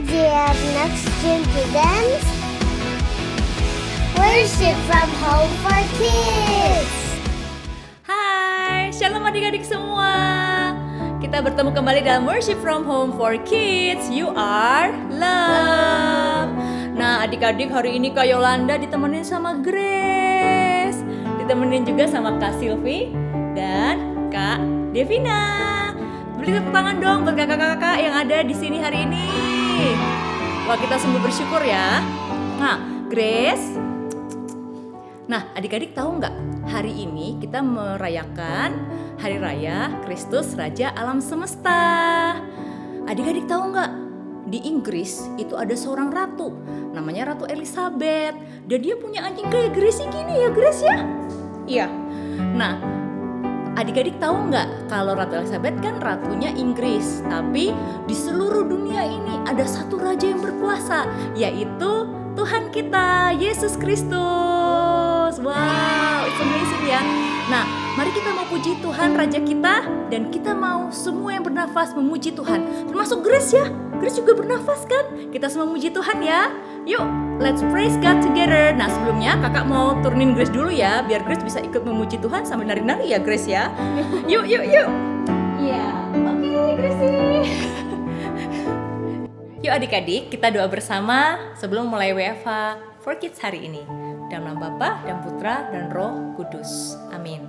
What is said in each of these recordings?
GF Next Gen presents Worship from Home for Kids. Hai, shalom adik-adik semua. Kita bertemu kembali dalam Worship from Home for Kids. You are loved. Nah, adik-adik, hari ini Kak Yolanda ditemenin sama Grace, ditemenin juga sama Kak Silvi dan Kak Devina. Beri tepuk tangan dong buat kakak-kakak yang ada di sini hari ini. Wah, kita sungguh bersyukur ya. Nah, Grace. Nah, adik-adik tahu nggak? Hari ini kita merayakan Hari Raya Kristus Raja Alam Semesta. Adik-adik tahu nggak? Di Inggris itu ada seorang ratu, namanya Ratu Elizabeth. Dan dia punya anjing kayak Grace gini ya, Grace ya? Iya. Nah, adik-adik tahu nggak kalau Ratu Elizabeth kan ratunya Inggris, tapi di seluruh dunia ini ada satu raja yang berkuasa, yaitu Tuhan kita, Yesus Kristus. Wow, it's amazing ya. Nah, mari kita mau puji Tuhan Raja kita, dan kita mau semua yang bernafas memuji Tuhan, termasuk Grace ya. Grace juga bernafas kan? Kita semua memuji Tuhan ya. Yuk, let's praise God together. Nah, sebelumnya kakak mau turunin Grace dulu ya, biar Grace bisa ikut memuji Tuhan sambil nari-nari ya Grace ya. Yuk. Iya, oke Grace. Yuk adik-adik, kita doa bersama sebelum mulai WFH for Kids hari ini. Dalam nama Bapa dan Putra dan Roh Kudus. Amin.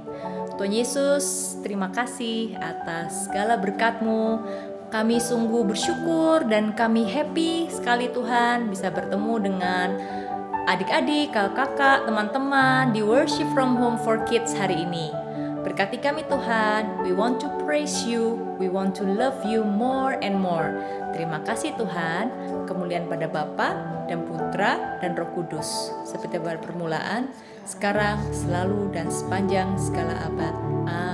Tuhan Yesus, terima kasih atas segala berkat-Mu. Kami sungguh bersyukur dan kami happy sekali Tuhan bisa bertemu dengan adik-adik, kakak-kakak, teman-teman di Worship from Home for Kids hari ini. Berkati kami Tuhan, we want to praise You, we want to love You more and more. Terima kasih Tuhan, kemuliaan pada Bapa dan Putra dan Roh Kudus, seperti pada permulaan, sekarang, selalu, dan sepanjang segala abad.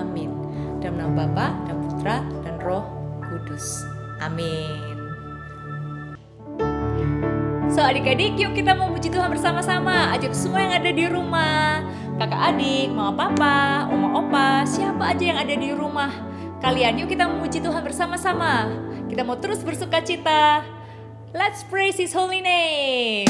Amin. Dalam nama Bapa dan Putra dan Roh Kudus. Amin. So adik-adik, yuk kita mau puji Tuhan bersama-sama. Ajak semua yang ada di rumah, kakak adik, mama papa, oma opa, siapa aja yang ada di rumah kalian, yuk kita memuji Tuhan bersama-sama. Kita mau terus bersuka cita. Let's praise His holy name.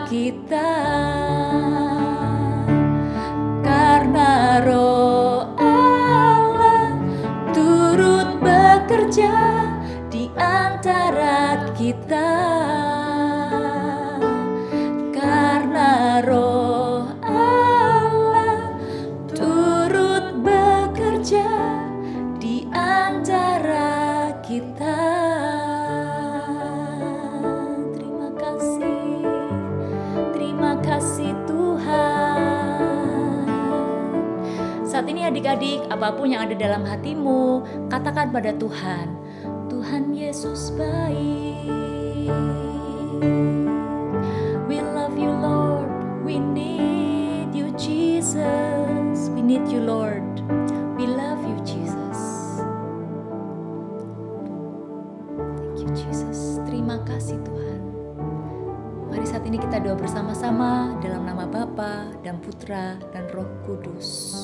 saat ini adik-adik, apapun yang ada dalam hatimu, katakan pada Tuhan, Tuhan Yesus baik. We love you Lord, we need you Jesus. We need you Lord, we love you Jesus. Thank you Jesus, terima kasih Tuhan. Mari saat ini kita doa bersama-sama dalam nama Bapa dan Putra dan Roh Kudus.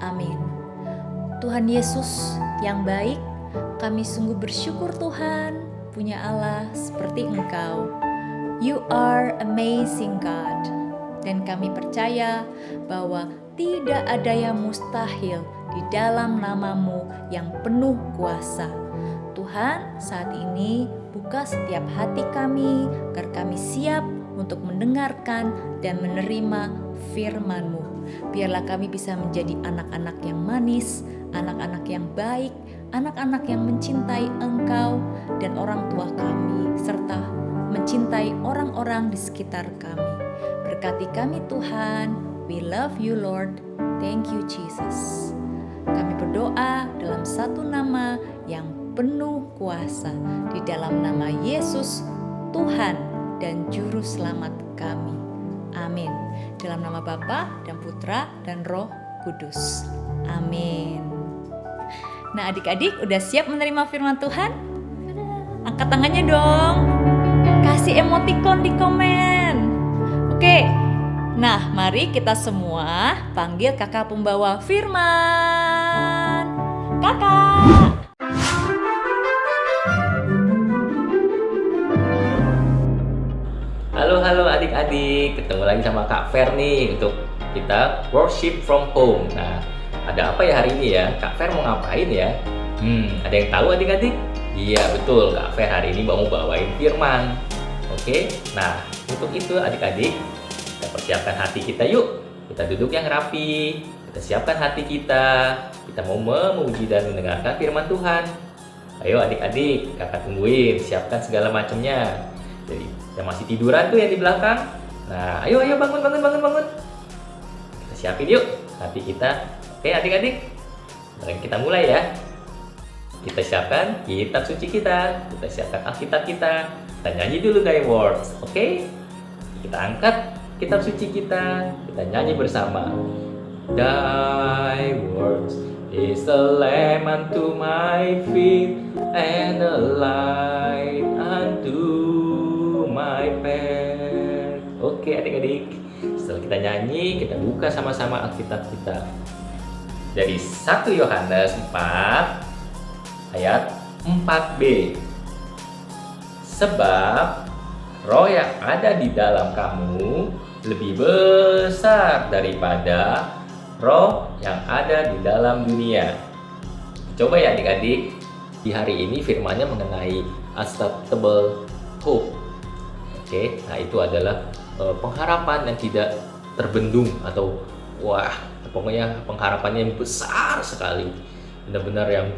Amin. Tuhan Yesus yang baik, kami sungguh bersyukur Tuhan punya Allah seperti Engkau. You are amazing God. Dan kami percaya bahwa tidak ada yang mustahil di dalam nama-Mu yang penuh kuasa. Tuhan, saat ini buka setiap hati kami agar kami siap untuk mendengarkan dan menerima firman-Mu. Biarlah kami bisa menjadi anak-anak yang manis, anak-anak yang baik, anak-anak yang mencintai Engkau dan orang tua kami, serta mencintai orang-orang di sekitar kami. Berkati kami Tuhan, we love you Lord, thank you Jesus. Kami berdoa dalam satu nama yang penuh kuasa, di dalam nama Yesus, Tuhan dan Juru Selamat kami. Amin. Dalam nama Bapa dan Putra dan Roh Kudus. Amin. Nah adik-adik udah siap menerima firman Tuhan? Angkat tangannya dong. Kasih emoticon di komen. Oke. Nah mari kita semua panggil kakak pembawa firman. Kakak. Halo adik-adik, ketemu lagi sama Kak Fer nih untuk kita worship from home. Nah, ada apa ya hari ini ya? Kak Fer mau ngapain ya? Ada yang tahu adik-adik? Iya betul, Kak Fer hari ini mau bawain firman. Oke, nah untuk itu adik-adik, kita persiapkan hati kita yuk. Kita duduk yang rapi, kita siapkan hati kita mau memuji dan mendengarkan firman Tuhan. Ayo adik-adik, kakak tungguin, siapkan segala macamnya. Jadi yang masih tiduran tuh yang di belakang. Nah, ayo bangun. Kita siapin yuk hati kita. Oke adik-adik, mari kita mulai ya. Kita siapkan kitab suci kita siapkan Alkitab kita nyanyi dulu Thy Words, oke? Kita angkat kitab suci kita nyanyi bersama. Thy words is a lamp unto my feet and a light unto my path. Oke adik-adik, setelah kita nyanyi, kita buka sama-sama Alkitab kita dari 1 Yohanes 4 ayat 4b. Sebab roh yang ada di dalam kamu lebih besar daripada roh yang ada di dalam dunia. Coba ya adik-adik, di hari ini firmannya mengenai unstoppable hope. Oke, nah itu adalah pengharapan yang tidak terbendung atau pokoknya pengharapannya yang besar sekali, benar-benar yang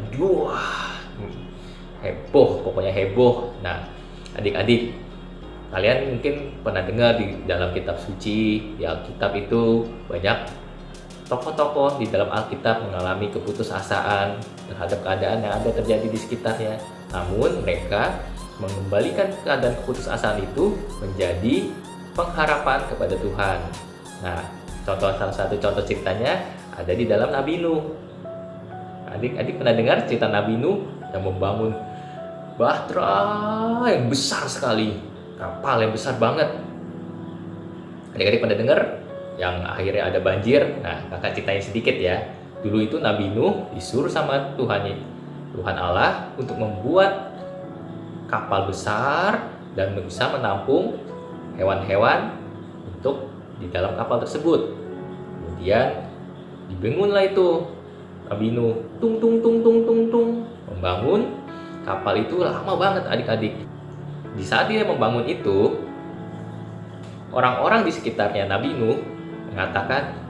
heboh. Nah, adik-adik, kalian mungkin pernah dengar di dalam kitab suci, di Alkitab itu banyak tokoh-tokoh di dalam Alkitab mengalami keputusasaan terhadap keadaan yang ada terjadi di sekitarnya. Namun mereka mengembalikan keadaan keputusasaan itu menjadi pengharapan kepada Tuhan. Nah, salah satu contoh ceritanya ada di dalam Nabi Nuh. Adik-adik pernah dengar cerita Nabi Nuh yang membangun bahtera yang besar sekali, kapal yang besar banget. Adik-adik pernah dengar yang akhirnya ada banjir? Nah, kakak ceritain sedikit ya. Dulu itu Nabi Nuh disuruh sama Tuhan Allah untuk membuat kapal besar dan bisa menampung hewan-hewan untuk di dalam kapal tersebut. Kemudian dibangunlah itu Nabi Nuh, tung membangun kapal itu lama banget adik-adik. Di saat dia membangun itu, orang-orang di sekitarnya Nabi Nuh mengatakan,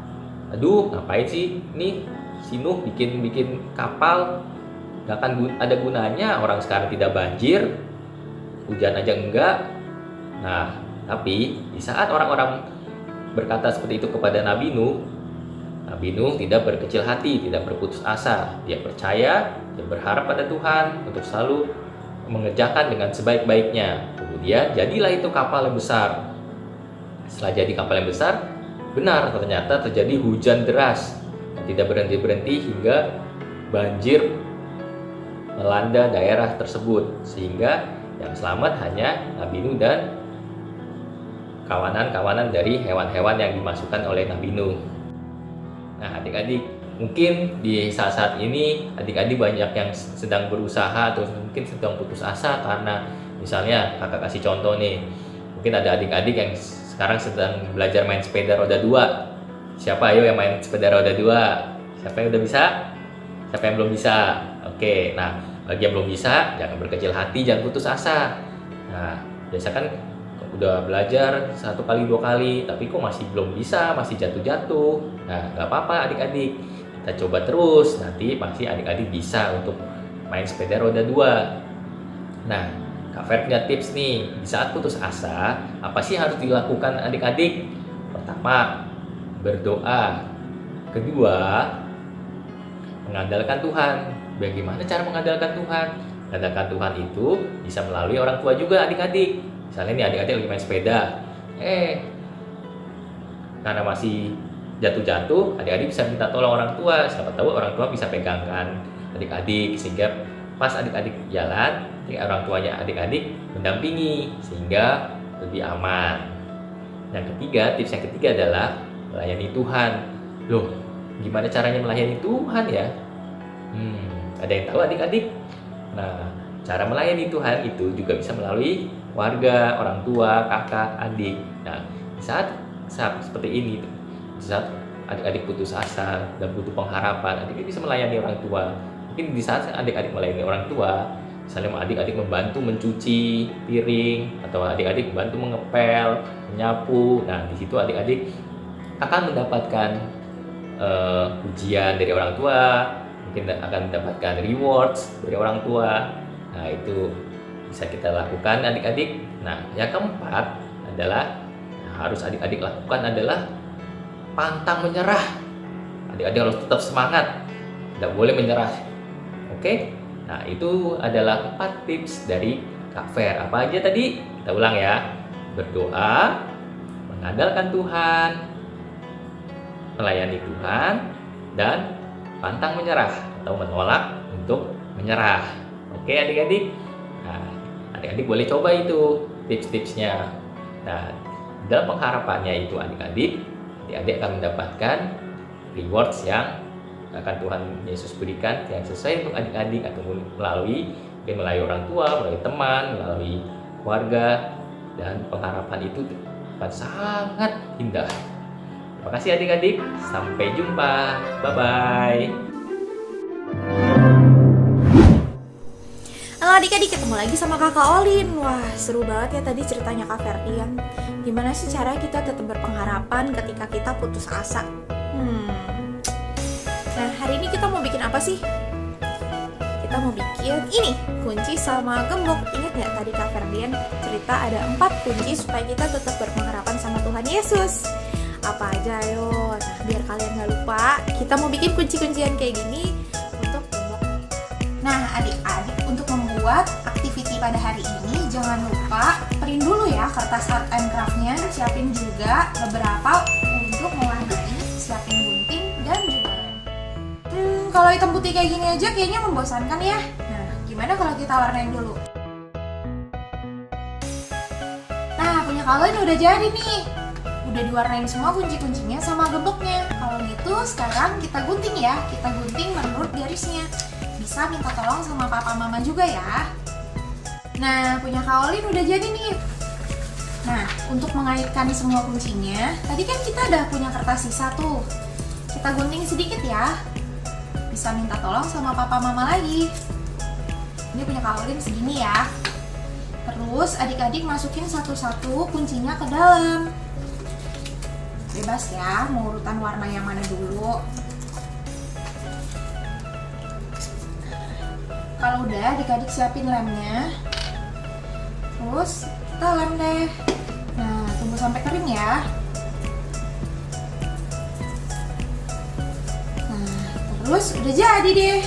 aduh ngapain sih nih si Nuh bikin kapal, gak akan ada gunanya, orang sekarang tidak banjir, hujan aja enggak. Nah, tapi di saat orang-orang berkata seperti itu kepada Nabi Nuh, Nabi Nuh tidak berkecil hati, tidak berputus asa. Dia percaya, dia berharap pada Tuhan untuk selalu mengerjakan dengan sebaik-baiknya. Kemudian jadilah itu kapal yang besar. Setelah jadi kapal yang besar, benar ternyata terjadi hujan deras yang tidak berhenti-berhenti hingga banjir melanda daerah tersebut, sehingga yang selamat hanya Nabi Nuh dan kawanan-kawanan dari hewan-hewan yang dimasukkan oleh Nabi Nuh. Nah, adik-adik, mungkin di saat-saat ini adik-adik banyak yang sedang berusaha atau mungkin sedang putus asa karena misalnya kakak kasih contoh nih, mungkin ada adik-adik yang sekarang sedang belajar main sepeda roda 2. Siapa ayo yang main sepeda roda 2? Siapa yang udah bisa? Siapa yang belum bisa? Oke, nah bagi yang belum bisa jangan berkecil hati, jangan putus asa. Nah, biasa kan udah belajar 1 kali 2 kali tapi kok masih belum bisa, masih jatuh-jatuh. Nah, nggak apa-apa adik-adik, kita coba terus, nanti pasti adik-adik bisa untuk main sepeda roda 2. Nah, Kak Fer punya tips nih, di saat putus asa apa sih harus dilakukan adik-adik? Pertama, berdoa. Kedua, mengandalkan Tuhan. Bagaimana cara mengandalkan Tuhan? Mengandalkan Tuhan itu bisa melalui orang tua juga adik-adik. Misalnya nih adik-adik lagi main sepeda, karena masih jatuh-jatuh, adik-adik bisa minta tolong orang tua. Siapa tahu orang tua bisa pegangkan adik-adik sehingga pas adik-adik jalan, orang tuanya adik-adik mendampingi sehingga lebih aman. Yang ketiga, tips yang ketiga adalah melayani Tuhan. Loh, gimana caranya melayani Tuhan ya? Ada yang tahu adik-adik? Nah, cara melayani Tuhan itu juga bisa melalui warga, orang tua, kakak, adik. Nah, di saat seperti ini, di saat adik-adik putus asa dan butuh pengharapan, adik-adik bisa melayani orang tua. Mungkin di saat adik-adik melayani orang tua, misalnya adik-adik membantu mencuci piring atau adik-adik membantu mengepel, menyapu. Nah, di situ adik-adik akan mendapatkan pujian dari orang tua, mungkin akan mendapatkan rewards dari orang tua. Nah, itu bisa kita lakukan adik-adik. Nah, yang keempat adalah harus adik-adik lakukan adalah pantang menyerah. Adik-adik harus tetap semangat, tidak boleh menyerah. Oke? Nah, itu adalah 4 tips dari Kak Fer. Apa aja tadi? Kita ulang ya. Berdoa, mengandalkan Tuhan, melayani Tuhan, dan pantang menyerah atau menolak untuk menyerah. Oke adik-adik? Nah, adik-adik boleh coba itu tips-tipsnya. Nah, dalam pengharapannya itu adik-adik akan mendapatkan rewards yang akan Tuhan Yesus berikan yang sesuai untuk adik-adik atau melalui orang tua, melalui teman, melalui keluarga, dan pengharapan itu akan sangat indah. Terima kasih adik-adik, sampai jumpa, bye-bye. Halo adik-adik, ketemu lagi sama Kakak Olin. Wah, seru banget ya tadi ceritanya Kak Ferdian. Gimana sih cara kita tetap berpengharapan ketika kita putus asa? Nah, hari ini kita mau bikin apa sih? Kita mau bikin ini, kunci sama gembok. Ingat gak tadi Kak Ferdian cerita ada 4 kunci supaya kita tetap berpengharapan sama Tuhan Yesus? Apa aja ayo? Nah, biar kalian gak lupa, kita mau bikin kunci-kuncian kayak gini untuk gembok. Nah, adik-adik, untuk membuat activity pada hari ini, jangan lupa print dulu ya kertas art and craft-nya. Siapin juga beberapa untuk mewarnai, siapin gunting dan juga lem. Kalau hitam putih kayak gini aja kayaknya membosankan ya. Nah, gimana kalau kita warnain dulu? Nah, punya kalian udah jadi nih. Udah diwarnain semua kunci-kuncinya sama gemboknya. Kalau gitu sekarang kita gunting ya. Kita gunting menurut garisnya. Bisa minta tolong sama papa mama juga ya. Nah, punya Kak Olin udah jadi nih. Nah, untuk mengaitkan semua kuncinya, tadi kan kita udah punya kertas sisa tuh. Kita gunting sedikit ya. Bisa minta tolong sama papa mama lagi. Ini punya Kak Olin segini ya. Terus adik-adik masukin satu-satu kuncinya ke dalam. Bebas ya, mau urutan warna yang mana dulu. Kalau udah, adik-adik siapin lemnya. Terus kita lem deh. Nah, tunggu sampai kering ya. Terus udah jadi deh.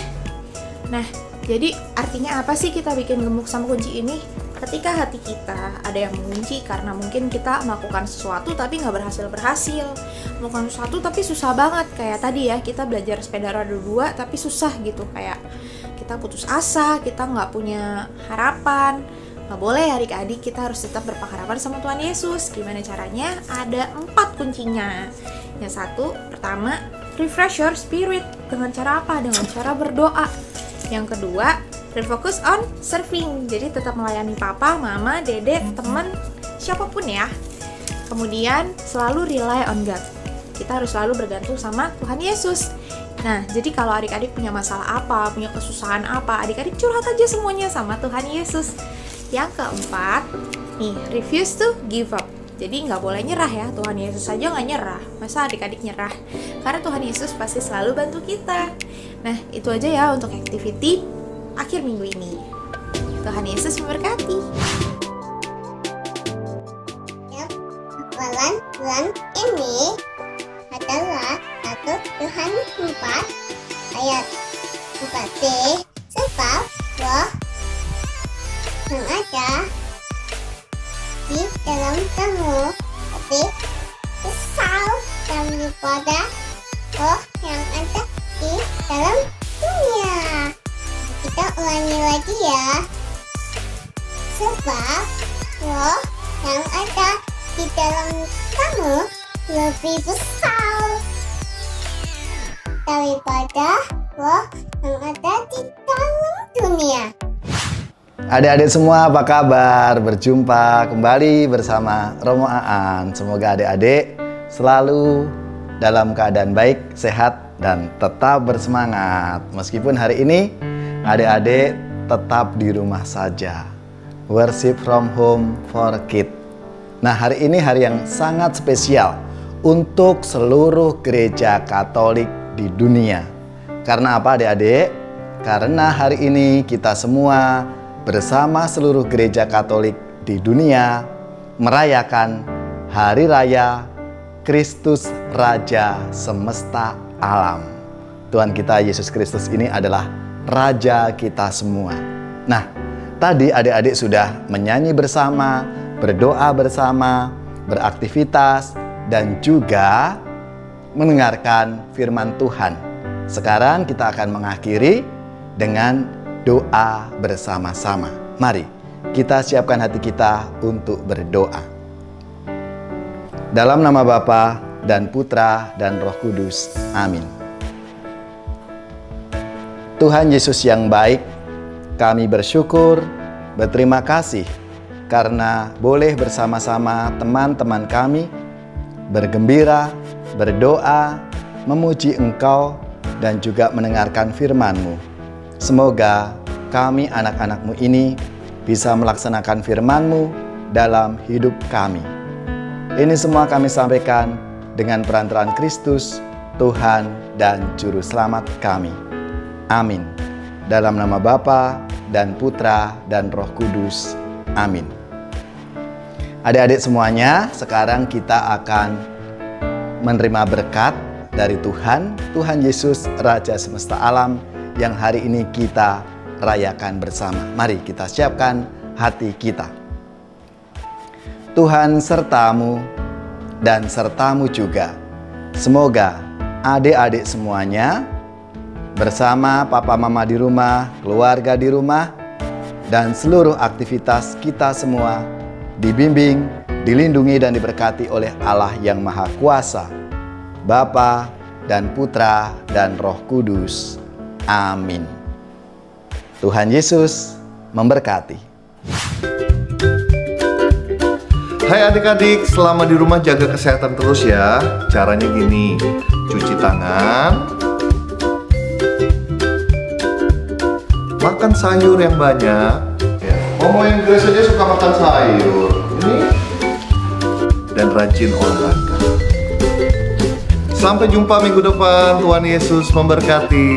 Nah, jadi artinya apa sih kita bikin gembok sama kunci ini? Ketika hati kita ada yang mengunci karena mungkin kita melakukan sesuatu tapi nggak berhasil. Melakukan sesuatu tapi susah banget. Kayak tadi ya, kita belajar sepeda roda 2 tapi susah gitu. Kayak kita putus asa, kita nggak punya harapan. Nggak boleh ya adik-adik, kita harus tetap berpengharapan sama Tuhan Yesus. Gimana caranya? Ada 4 kuncinya. Yang satu, pertama, refresh your spirit. Dengan cara apa? Dengan cara berdoa. Yang kedua, refocus on serving. Jadi tetap melayani papa, mama, dede, teman, siapapun ya. Kemudian selalu rely on God. Kita harus selalu bergantung sama Tuhan Yesus. Nah, jadi kalau adik-adik punya masalah apa, punya kesusahan apa, adik-adik curhat aja semuanya sama Tuhan Yesus. Yang keempat, nih, refuse to give up. Jadi nggak boleh nyerah ya, Tuhan Yesus aja nggak nyerah. Masa adik-adik nyerah? Karena Tuhan Yesus pasti selalu bantu kita. Nah, itu aja ya untuk activity akhir minggu ini. Tuhan Yesus memberkati. Hafalan bulan ini adalah 1 Yohanes 4 ayat 4b, sebab Roh yang ada di dalam kamu lebih besar daripada roh yang ada di dalam dunia. Kita ulangi lagi ya. Sebab roh yang ada di dalam kamu lebih besar daripada roh yang ada di dalam dunia. Adik-adik semua apa kabar? Berjumpa kembali bersama Romo Aan. Semoga adik-adik selalu dalam keadaan baik, sehat, dan tetap bersemangat. Meskipun hari ini adik-adik tetap di rumah saja. Worship from home for kids. Nah, hari ini hari yang sangat spesial untuk seluruh gereja Katolik di dunia. Karena apa adik-adik? Karena hari ini kita semua bersama seluruh gereja Katolik di dunia merayakan Hari Raya Kristus Raja Semesta Alam. Tuhan kita Yesus Kristus ini adalah Raja kita semua. Nah, tadi adik-adik sudah menyanyi bersama, berdoa bersama, beraktivitas, dan juga mendengarkan firman Tuhan. Sekarang kita akan mengakhiri dengan doa bersama-sama. Mari kita siapkan hati kita untuk berdoa. Dalam nama Bapa dan Putra dan Roh Kudus. Amin. Tuhan Yesus yang baik, kami bersyukur, berterima kasih karena boleh bersama-sama teman-teman kami bergembira, berdoa, memuji Engkau, dan juga mendengarkan firman-Mu. Semoga kami anak-anak-Mu ini bisa melaksanakan firman-Mu dalam hidup kami. Ini semua kami sampaikan dengan perantaraan Kristus, Tuhan dan Juru Selamat kami. Amin. Dalam nama Bapa dan Putra dan Roh Kudus. Amin. Adik-adik semuanya, sekarang kita akan menerima berkat dari Tuhan Yesus Raja Semesta Alam yang hari ini kita rayakan bersama. Mari kita siapkan hati kita. Tuhan sertamu dan sertamu juga. Semoga adik-adik semuanya bersama papa mama di rumah, keluarga di rumah, dan seluruh aktivitas kita semua dibimbing, dilindungi dan diberkati oleh Allah yang Maha Kuasa, Bapa dan Putra dan Roh Kudus. Amin. Tuhan Yesus memberkati. Hai adik-adik, selama di rumah jaga kesehatan terus ya. Caranya gini, cuci tangan, makan sayur yang banyak ya. Momo yang Grace aja suka makan sayur. Ini. Dan rajin olahraga. Sampai jumpa minggu depan. Tuhan Yesus memberkati.